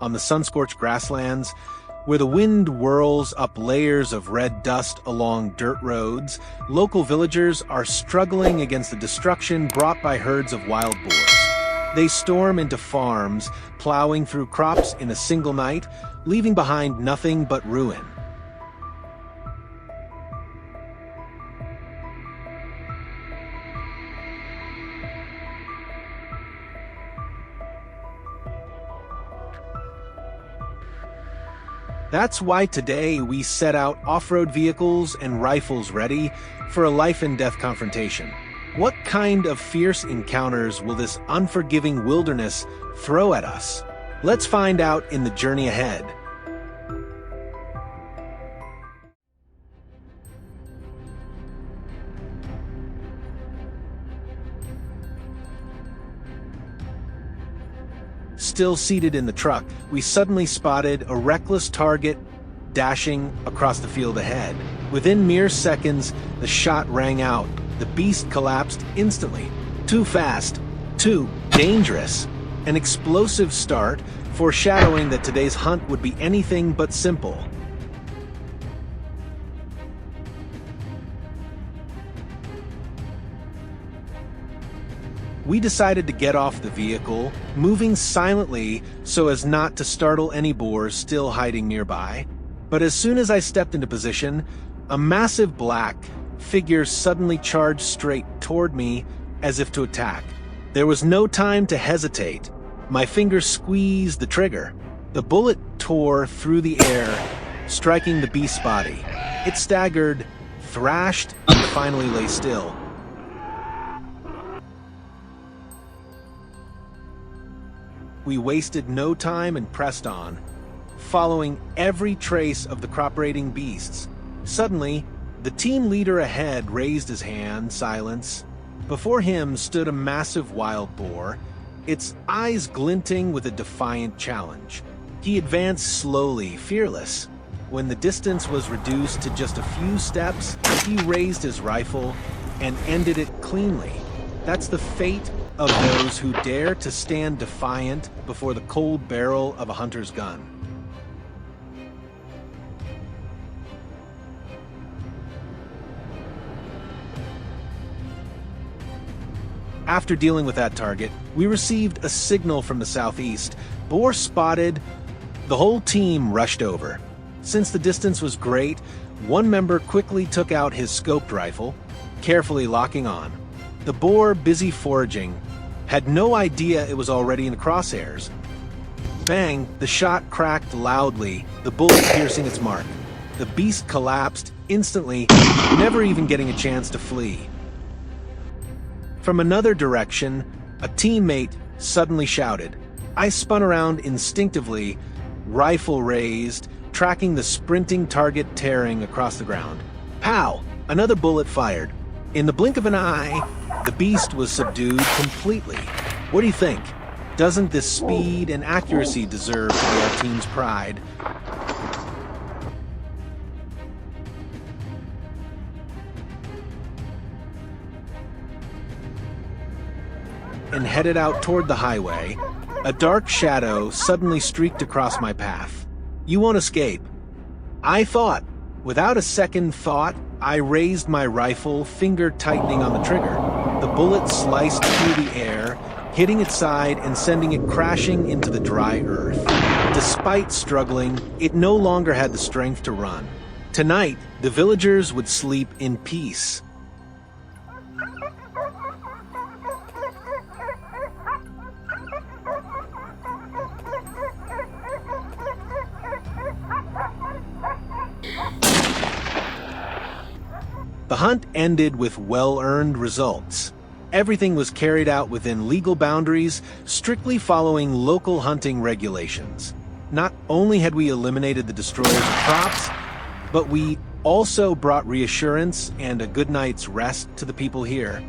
on the sun-scorched grasslands, where the wind whirls up layers of red dust along dirt roads, local villagers are struggling against the destruction brought by herds of wild boars. They storm into farms, plowing through crops in a single night, leaving behind nothing but ruin. That's why today we set out off-road vehicles and rifles ready for a life-and-death confrontation. What kind of fierce encounters will this unforgiving wilderness throw at us? Let's find out in the journey ahead. Still seated in the truck, we suddenly spotted a reckless target dashing across the field ahead. Within mere seconds, the shot rang out. The beast collapsed instantly. Too fast, too dangerous. An explosive start, foreshadowing that today's hunt would be anything but simple. We decided to get off the vehicle, moving silently so as not to startle any boars still hiding nearby. But as soon as I stepped into position, a massive black figure suddenly charged straight toward me as if to attack. There was no time to hesitate. My fingers squeezed the trigger. The bullet tore through the air, striking the beast's body. It staggered, thrashed, and finally lay still. We wasted no time and pressed on, following every trace of the crop-raiding beasts. Suddenly, the team leader ahead raised his hand, silence. Before him stood a massive wild boar, its eyes glinting with a defiant challenge. He advanced slowly, fearless. When the distance was reduced to just a few steps, he raised his rifle and ended it cleanly. That's the fate of those who dare to stand defiant before the cold barrel of a hunter's gun. After dealing with that target, we received a signal from the southeast. Boar spotted. The whole team rushed over. Since the distance was great, one member quickly took out his scoped rifle, carefully locking on. The boar, busy foraging, had no idea it was already in the crosshairs. Bang! The shot cracked loudly, the bullet piercing its mark. The beast collapsed instantly, never even getting a chance to flee. From another direction, a teammate suddenly shouted. I spun around instinctively, rifle raised, tracking the sprinting target tearing across the ground. Pow! Another bullet fired. In the blink of an eye, the beast was subdued completely. What do you think? Doesn't this speed and accuracy deserve to be our team's pride? And headed out toward the highway, a dark shadow suddenly streaked across my path. You won't escape. I thought. Without a second thought, I raised my rifle, finger tightening on the trigger. The bullet sliced through the air, hitting its side and sending it crashing into the dry earth. Despite struggling, it no longer had the strength to run. Tonight, the villagers would sleep in peace. The hunt ended with well-earned results. Everything was carried out within legal boundaries, strictly following local hunting regulations. Not only had we eliminated the destroyers of crops, but we also brought reassurance and a good night's rest to the people here.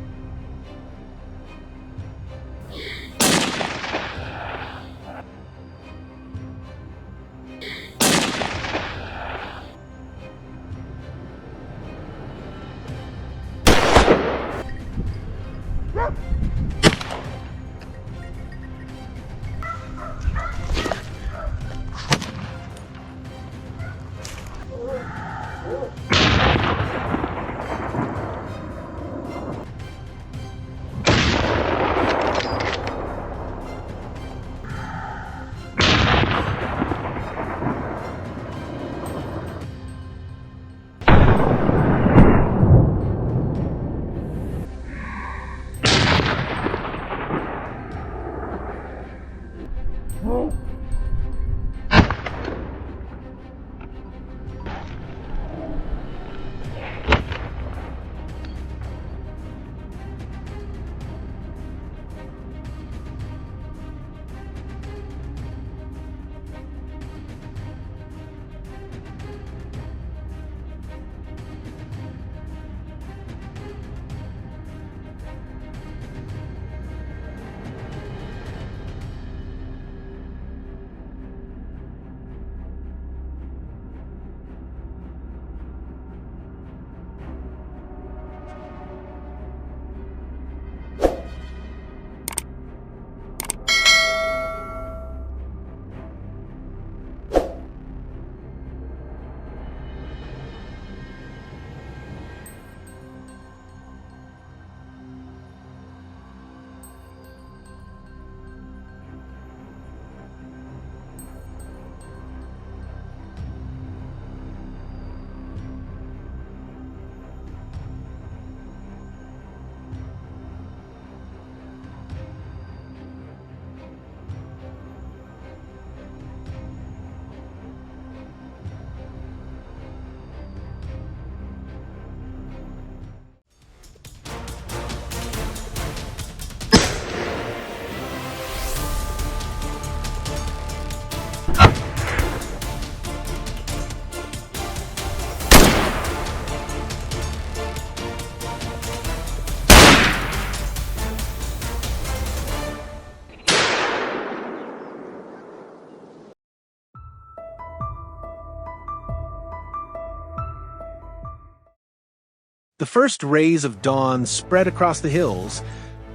The first rays of dawn spread across the hills,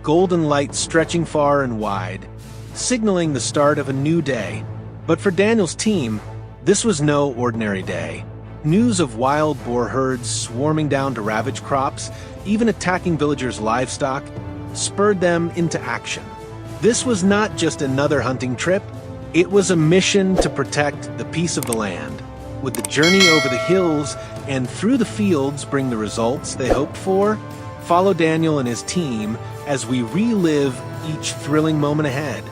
golden light stretching far and wide, signaling the start of a new day. But for Daniel's team, this was no ordinary day. News of wild boar herds swarming down to ravage crops, even attacking villagers' livestock, spurred them into action. This was not just another hunting trip, it was a mission to protect the peace of the land. Would the journey over the hills and through the fields bring the results they hoped for? Follow Daniel and his team as we relive each thrilling moment ahead.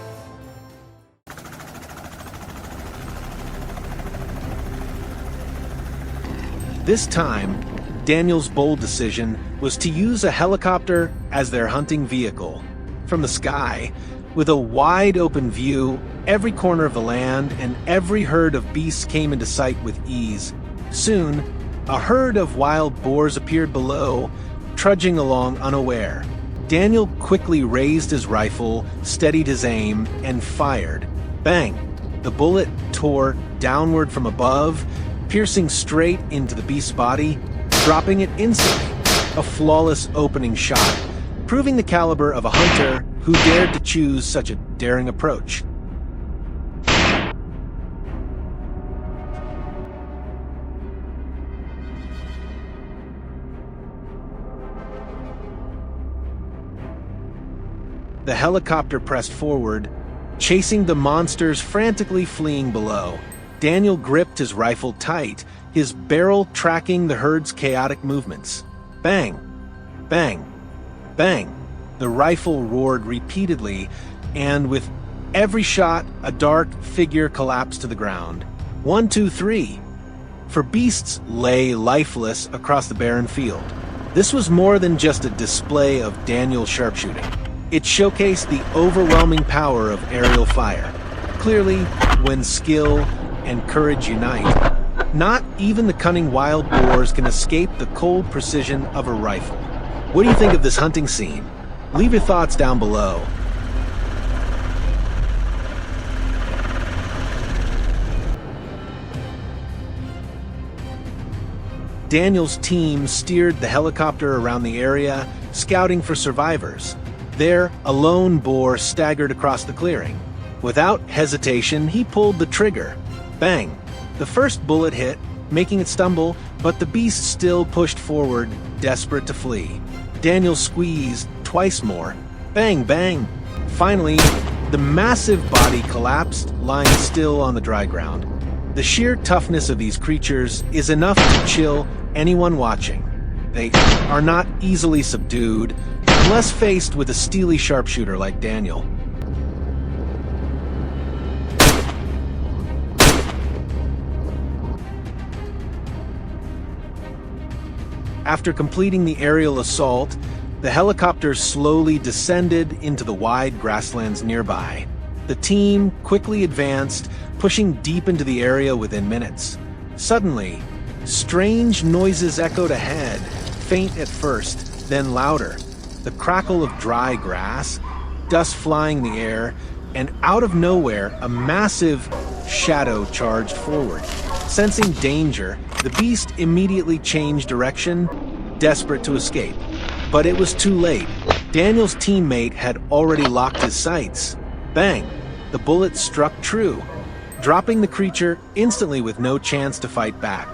This time, Daniel's bold decision was to use a helicopter as their hunting vehicle. From the sky, with a wide open view, every corner of the land and every herd of beasts came into sight with ease. Soon, a herd of wild boars appeared below, trudging along unaware. Daniel quickly raised his rifle, steadied his aim, and fired. Bang! The bullet tore downward from above, piercing straight into the beast's body, dropping it instantly. A flawless opening shot, proving the caliber of a hunter who dared to choose such a daring approach. The helicopter pressed forward, chasing the monsters frantically fleeing below. Daniel gripped his rifle tight, his barrel tracking the herd's chaotic movements. Bang! Bang! Bang! The rifle roared repeatedly, and with every shot, a dark figure collapsed to the ground. 1, 2, 3. For beasts lay lifeless across the barren field. This was more than just a display of Daniel's sharpshooting. It showcased the overwhelming power of aerial fire. Clearly, when skill and courage unite, not even the cunning wild boars can escape the cold precision of a rifle. What do you think of this hunting scene? Leave your thoughts down below. Daniel's team steered the helicopter around the area, scouting for survivors. There, a lone boar staggered across the clearing. Without hesitation, he pulled the trigger. Bang! The first bullet hit, making it stumble, but the beast still pushed forward, desperate to flee. Daniel squeezed twice more. Bang, bang! Finally, the massive body collapsed, lying still on the dry ground. The sheer toughness of these creatures is enough to chill anyone watching. They are not easily subdued, unless faced with a steely sharpshooter like Daniel. After completing the aerial assault, the helicopter slowly descended into the wide grasslands nearby. The team quickly advanced, pushing deep into the area within minutes. Suddenly, strange noises echoed ahead, faint at first, then louder. The crackle of dry grass, dust flying in the air, and out of nowhere, a massive shadow charged forward. Sensing danger, the beast immediately changed direction, desperate to escape. But it was too late. Daniel's teammate had already locked his sights. Bang! The bullet struck true, dropping the creature instantly with no chance to fight back.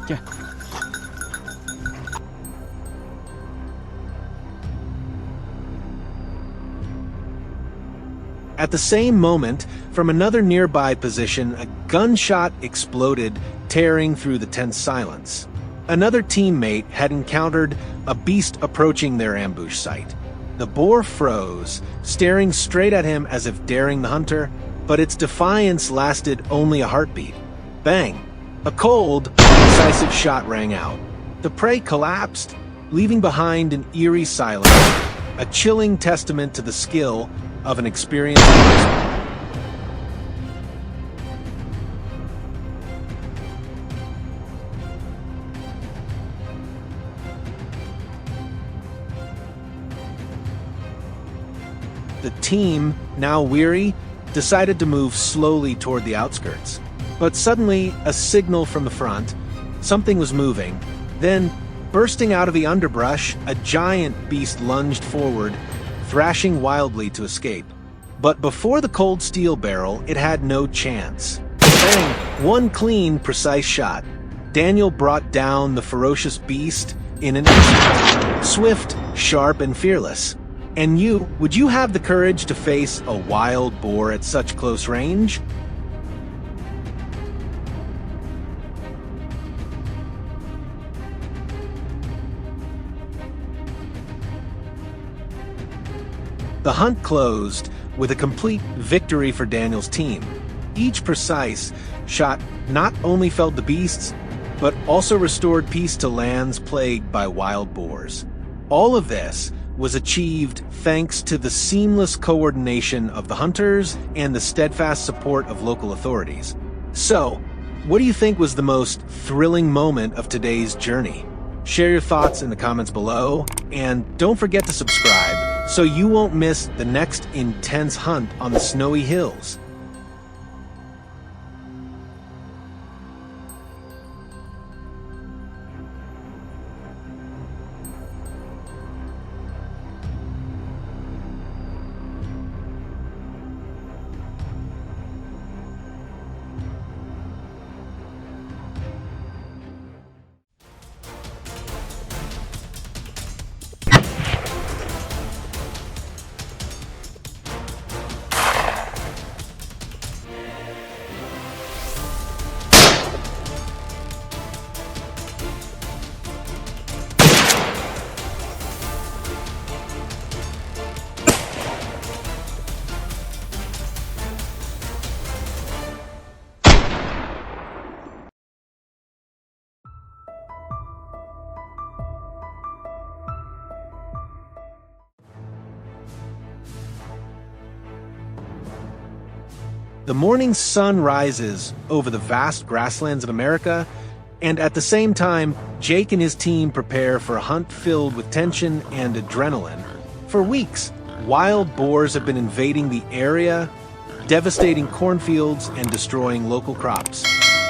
Yeah. At the same moment, from another nearby position, a gunshot exploded, tearing through the tense silence. Another teammate had encountered a beast approaching their ambush site. The boar froze, staring straight at him as if daring the hunter, but its defiance lasted only a heartbeat. Bang! A cold, decisive shot rang out. The prey collapsed, leaving behind an eerie silence, a chilling testament to the skill of an experienced marksman. The team, now weary, decided to move slowly toward the outskirts. But suddenly, a signal from the front, something was moving. Then, bursting out of the underbrush, a giant beast lunged forward, thrashing wildly to escape. But before the cold steel barrel, it had no chance. Bang! One clean, precise shot. Daniel brought down the ferocious beast in an instant. Swift, sharp, and fearless. And would you have the courage to face a wild boar at such close range? The hunt closed with a complete victory for Daniel's team. Each precise shot not only felled the beasts, but also restored peace to lands plagued by wild boars. All of this was achieved thanks to the seamless coordination of the hunters and the steadfast support of local authorities. So, what do you think was the most thrilling moment of today's journey? Share your thoughts in the comments below, and don't forget to subscribe so you won't miss the next intense hunt on the snowy hills. The morning sun rises over the vast grasslands of America, and at the same time, Jake and his team prepare for a hunt filled with tension and adrenaline. For weeks, wild boars have been invading the area, devastating cornfields and destroying local crops.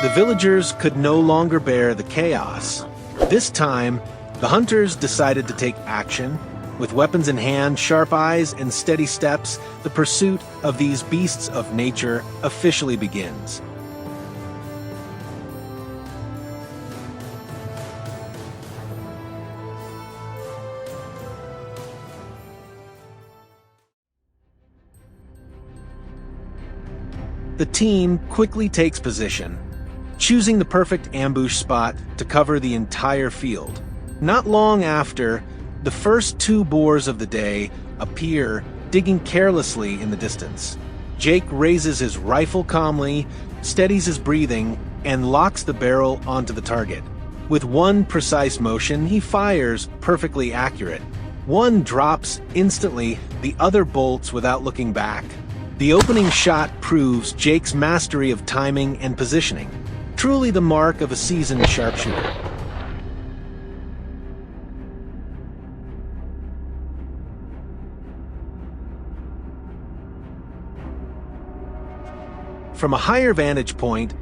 The villagers could no longer bear the chaos. This time, the hunters decided to take action. With weapons in hand, sharp eyes, and steady steps, the pursuit of these beasts of nature officially begins. The team quickly takes position, choosing the perfect ambush spot to cover the entire field. Not long after, the first two boars of the day appear, digging carelessly in the distance. Jake raises his rifle calmly, steadies his breathing, and locks the barrel onto the target. With one precise motion, he fires, perfectly accurate. One drops instantly, the other bolts without looking back. The opening shot proves Jake's mastery of timing and positioning, truly the mark of a seasoned sharpshooter. From a higher vantage point,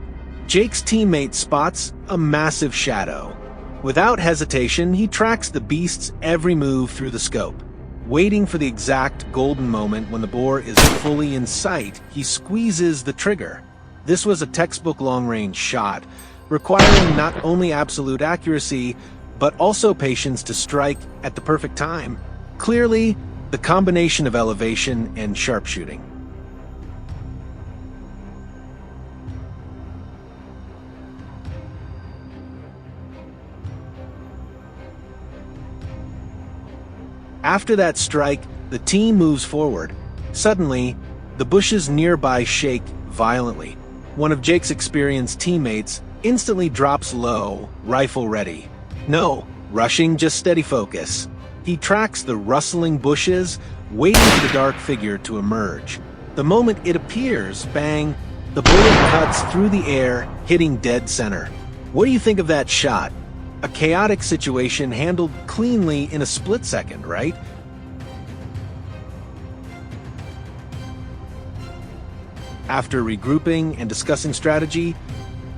Jake's teammate spots a massive shadow. Without hesitation, he tracks the beast's every move through the scope. Waiting for the exact golden moment when the boar is fully in sight, he squeezes the trigger. This was a textbook long-range shot, requiring not only absolute accuracy, but also patience to strike at the perfect time. Clearly, the combination of elevation and sharpshooting. After that strike, the team moves forward. Suddenly, the bushes nearby shake violently. One of Jake's experienced teammates instantly drops low, rifle ready. No rushing, just steady focus. He tracks the rustling bushes, waiting for the dark figure to emerge. The moment it appears, bang, the bullet cuts through the air, hitting dead center. What do you think of that shot? A chaotic situation handled cleanly in a split second, right? After regrouping and discussing strategy,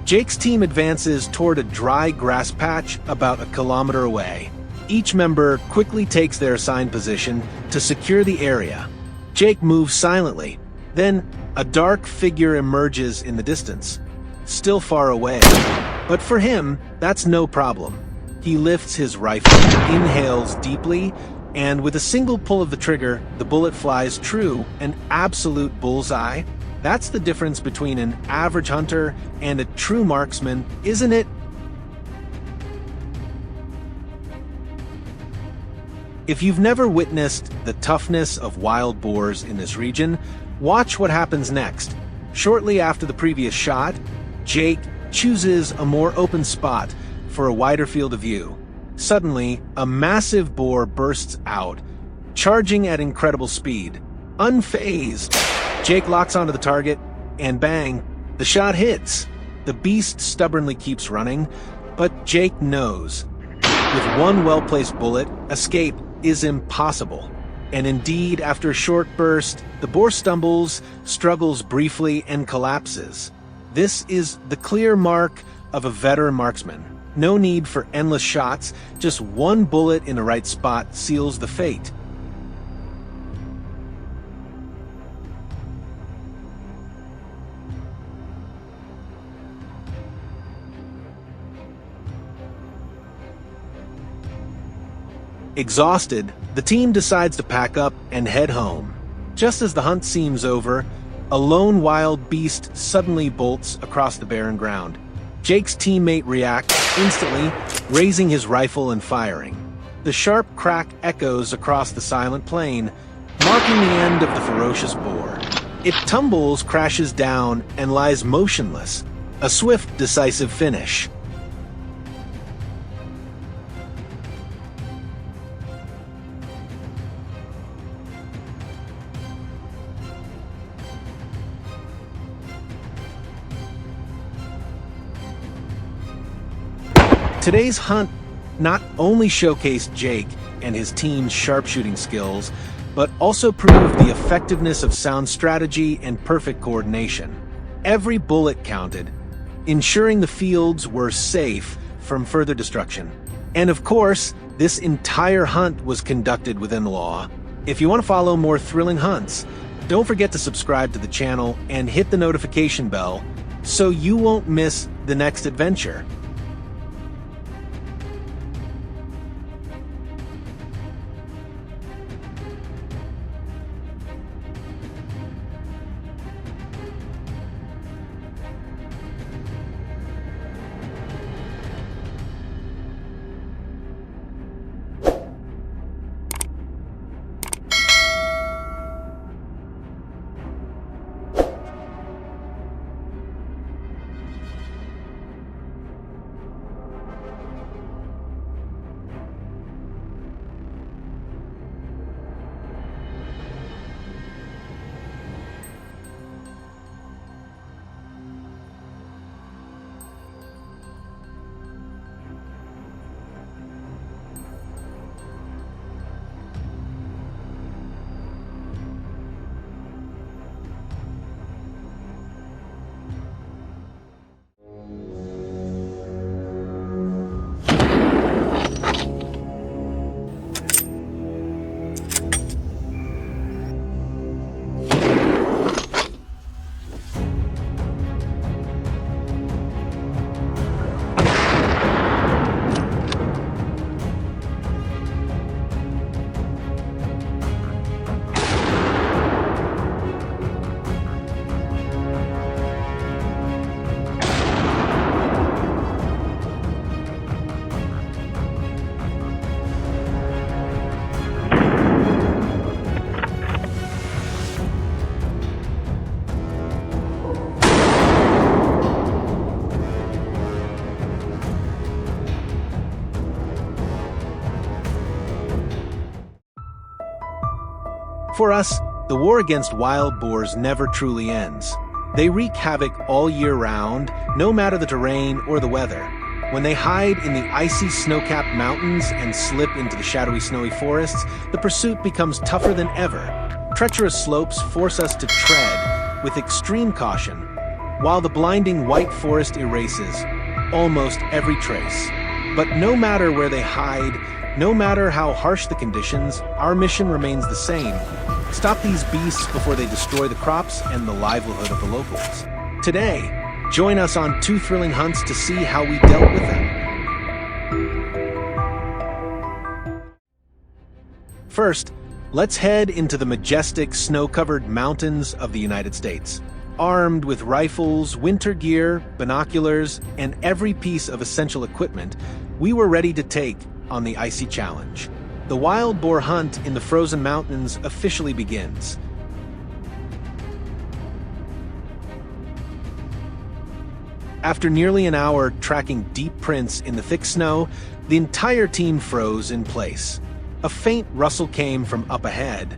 Jake's team advances toward a dry grass patch about a kilometer away. Each member quickly takes their assigned position to secure the area. Jake moves silently. Then, a dark figure emerges in the distance, still far away. But for him, that's no problem. He lifts his rifle, inhales deeply, and with a single pull of the trigger, the bullet flies true, an absolute bullseye. That's the difference between an average hunter and a true marksman, isn't it? If you've never witnessed the toughness of wild boars in this region, watch what happens next. Shortly after the previous shot, Jake chooses a more open spot for a wider field of view. Suddenly, a massive boar bursts out, charging at incredible speed. Unfazed, Jake locks onto the target, and bang, the shot hits. The beast stubbornly keeps running, but Jake knows, with one well-placed bullet, escape is impossible. And indeed, after a short burst, the boar stumbles, struggles briefly, and collapses. This is the clear mark of a veteran marksman. No need for endless shots, just one bullet in the right spot seals the fate. Exhausted, the team decides to pack up and head home. Just as the hunt seems over, a lone wild beast suddenly bolts across the barren ground. Jake's teammate reacts instantly, raising his rifle and firing. The sharp crack echoes across the silent plain, marking the end of the ferocious boar. It tumbles, crashes down, and lies motionless. A swift, decisive finish. Today's hunt not only showcased Jake and his team's sharpshooting skills, but also proved the effectiveness of sound strategy and perfect coordination. Every bullet counted, ensuring the fields were safe from further destruction. And of course, this entire hunt was conducted within the law. If you want to follow more thrilling hunts, don't forget to subscribe to the channel and hit the notification bell so you won't miss the next adventure. For us, the war against wild boars never truly ends. They wreak havoc all year round, no matter the terrain or the weather. When they hide in the icy snow-capped mountains and slip into the shadowy snowy forests, the pursuit becomes tougher than ever. Treacherous slopes force us to tread with extreme caution. while the blinding white forest erases almost every trace. But no matter where they hide, no matter how harsh the conditions, our mission remains the same. Stop these beasts before they destroy the crops and the livelihood of the locals. Today, join us on 2 thrilling hunts to see how we dealt with them. First, let's head into the majestic snow-covered mountains of the United States. Armed with rifles, winter gear, binoculars, and every piece of essential equipment, we were ready to take on the icy challenge. The wild boar hunt in the frozen mountains officially begins. After nearly an hour tracking deep prints in the thick snow, the entire team froze in place. A faint rustle came from up ahead.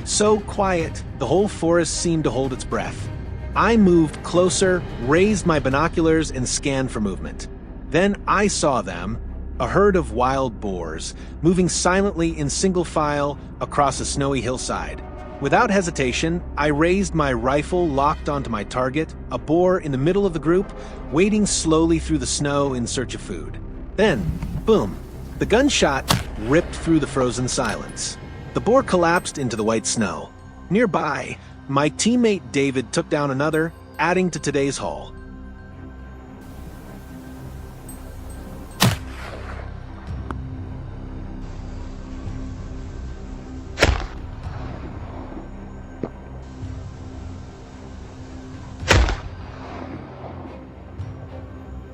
So quiet, the whole forest seemed to hold its breath. I moved closer, raised my binoculars, and scanned for movement. Then I saw them, a herd of wild boars, moving silently in single file across a snowy hillside. Without hesitation, I raised my rifle locked onto my target, a boar in the middle of the group, wading slowly through the snow in search of food. Then, boom, the gunshot ripped through the frozen silence. The boar collapsed into the white snow. Nearby, my teammate David took down another, adding to today's haul.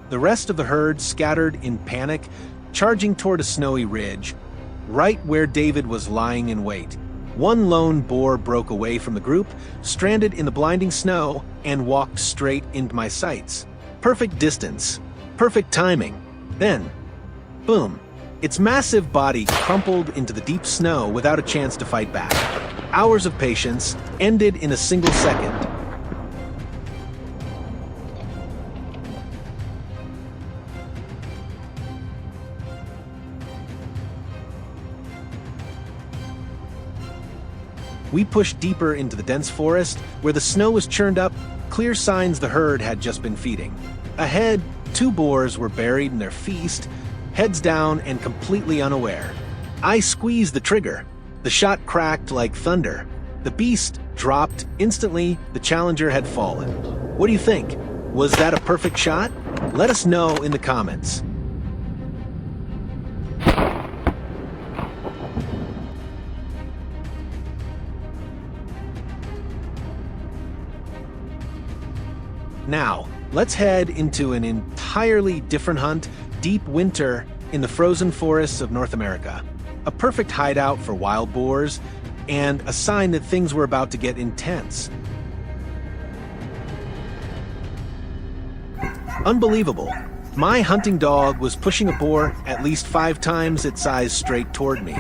The rest of the herd scattered in panic, charging toward a snowy ridge, right where David was lying in wait. One lone boar broke away from the group, stranded in the blinding snow, and walked straight into my sights. Perfect distance, perfect timing. Then, boom, its massive body crumpled into the deep snow without a chance to fight back. Hours of patience ended in a single second. We pushed deeper into the dense forest, where the snow was churned up, clear signs the herd had just been feeding. Ahead, 2 boars were buried in their feast, heads down and completely unaware. I squeezed the trigger. The shot cracked like thunder. The beast dropped. Instantly, the challenger had fallen. What do you think? Was that a perfect shot? Let us know in the comments. Now, let's head into an entirely different hunt, deep winter in the frozen forests of North America. A perfect hideout for wild boars, and a sign that things were about to get intense. Unbelievable. My hunting dog was pushing a boar at least 5 times its size straight toward me.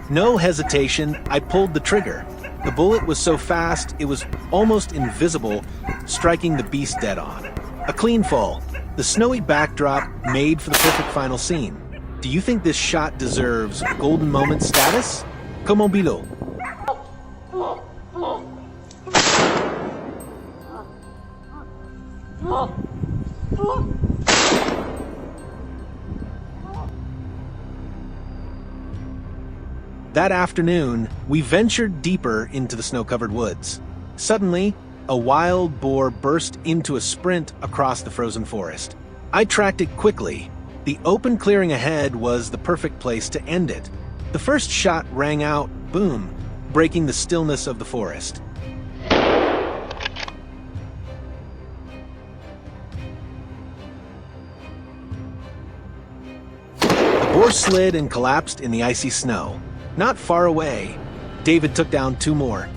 No hesitation, I pulled the trigger. The bullet was so fast, it was almost invisible, striking the beast dead on. A clean fall. The snowy backdrop made for the perfect final scene. Do you think this shot deserves golden moment status? Comment below. That afternoon, we ventured deeper into the snow-covered woods. Suddenly, a wild boar burst into a sprint across the frozen forest. I tracked it quickly. The open clearing ahead was the perfect place to end it. The first shot rang out, boom, breaking the stillness of the forest. The boar slid and collapsed in the icy snow. Not far away, David took down 2 more.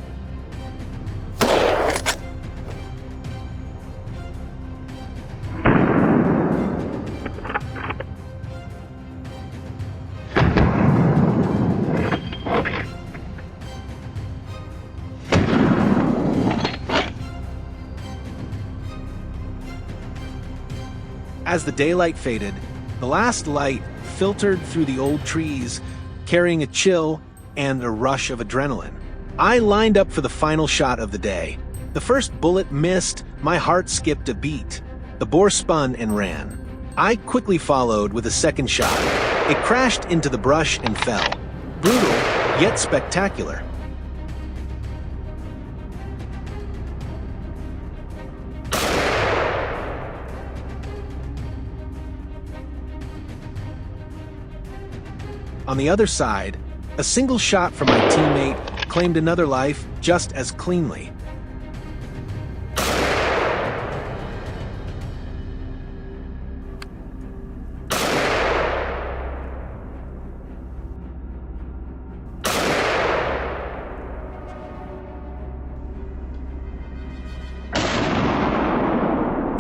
As the daylight faded, the last light filtered through the old trees, carrying a chill and a rush of adrenaline. I lined up for the final shot of the day. The first bullet missed, my heart skipped a beat. The boar spun and ran. I quickly followed with a second shot. It crashed into the brush and fell. Brutal, yet spectacular. On the other side, a single shot from my teammate claimed another life just as cleanly.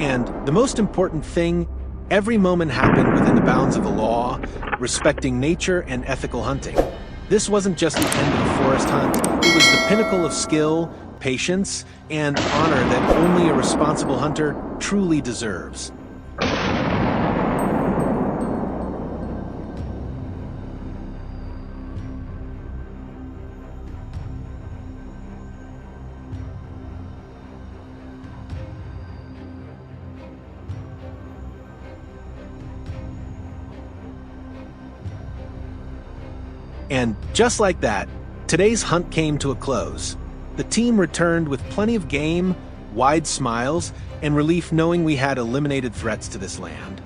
And the most important thing, every moment happened within the bounds of the law, respecting nature and ethical hunting. This wasn't just the end of the forest hunt, it was the pinnacle of skill, patience, and honor that only a responsible hunter truly deserves. And just like that, today's hunt came to a close. The team returned with plenty of game, wide smiles, and relief knowing we had eliminated threats to this land.